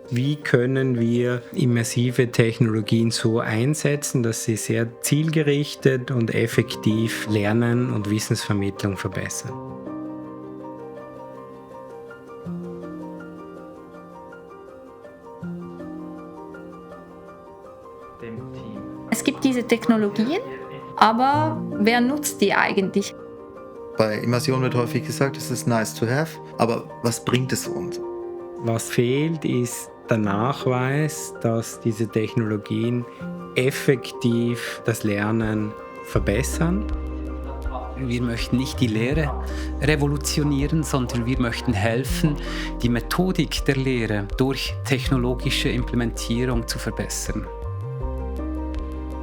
Wie können wir immersive Technologien so einsetzen, dass sie sehr zielgerichtet und effektiv Lernen und Wissensvermittlung verbessern? Es gibt diese Technologien, aber wer nutzt die eigentlich? Bei Immersion wird häufig gesagt, es ist nice to have, aber was bringt es uns? Was fehlt, ist der Nachweis, dass diese Technologien effektiv das Lernen verbessern. Wir möchten nicht die Lehre revolutionieren, sondern wir möchten helfen, die Methodik der Lehre durch technologische Implementierung zu verbessern.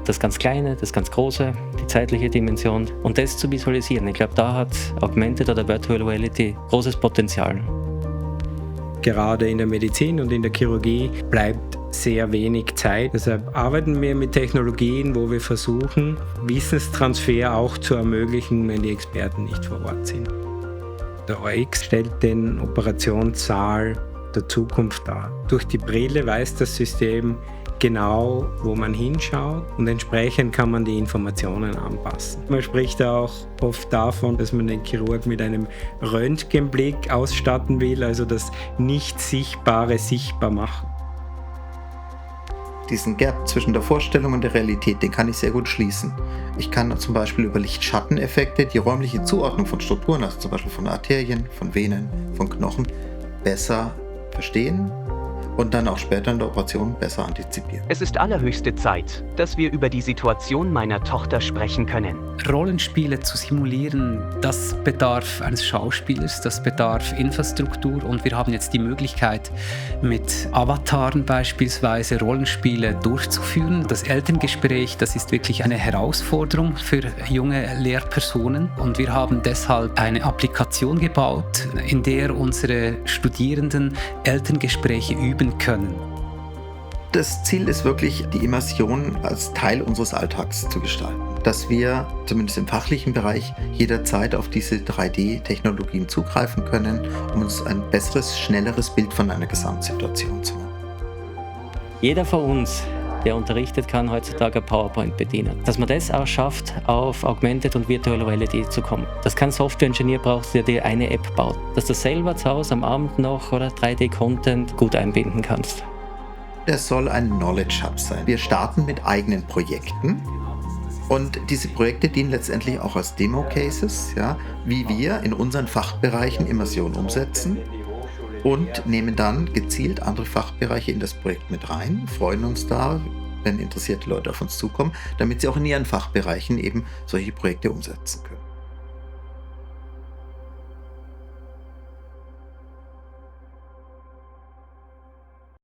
Das ganz Kleine, das ganz Große, die zeitliche Dimension und das zu visualisieren. Ich glaube, da hat Augmented oder Virtual Reality großes Potenzial. Gerade in der Medizin und in der Chirurgie bleibt sehr wenig Zeit. Deshalb arbeiten wir mit Technologien, wo wir versuchen, Wissenstransfer auch zu ermöglichen, wenn die Experten nicht vor Ort sind. Der OX stellt den Operationssaal der Zukunft dar. Durch die Brille weiß das System genau, wo man hinschaut und entsprechend kann man die Informationen anpassen. Man spricht auch oft davon, dass man den Chirurg mit einem Röntgenblick ausstatten will, also das Nicht-Sichtbare sichtbar machen. Diesen Gap zwischen der Vorstellung und der Realität, den kann ich sehr gut schließen. Ich kann zum Beispiel über Lichtschatteneffekte die räumliche Zuordnung von Strukturen, also zum Beispiel von Arterien, von Venen, von Knochen, besser verstehen und dann auch später in der Operation besser antizipieren. Es ist allerhöchste Zeit, dass wir über die Situation meiner Tochter sprechen können. Rollenspiele zu simulieren, das bedarf eines Schauspielers, das bedarf Infrastruktur und wir haben jetzt die Möglichkeit, mit Avataren beispielsweise Rollenspiele durchzuführen. Das Elterngespräch, das ist wirklich eine Herausforderung für junge Lehrpersonen und wir haben deshalb eine Applikation gebaut, in der unsere Studierenden Elterngespräche üben können. Das Ziel ist wirklich, die Immersion als Teil unseres Alltags zu gestalten. Dass wir, zumindest im fachlichen Bereich, jederzeit auf diese 3D-Technologien zugreifen können, um uns ein besseres, schnelleres Bild von einer Gesamtsituation zu machen. Jeder von uns, der unterrichtet, kann heutzutage PowerPoint bedienen. Dass man das auch schafft, auf Augmented und Virtual Reality zu kommen. Dass kein Software-Ingenieur braucht, der dir eine App baut. Dass du selber zu Hause am Abend noch oder 3D-Content gut einbinden kannst. Es soll ein Knowledge Hub sein. Wir starten mit eigenen Projekten und diese Projekte dienen letztendlich auch als Demo-Cases, ja, wie wir in unseren Fachbereichen Immersion umsetzen und nehmen dann gezielt andere Fachbereiche in das Projekt mit rein, freuen uns da, wenn interessierte Leute auf uns zukommen, damit sie auch in ihren Fachbereichen eben solche Projekte umsetzen können.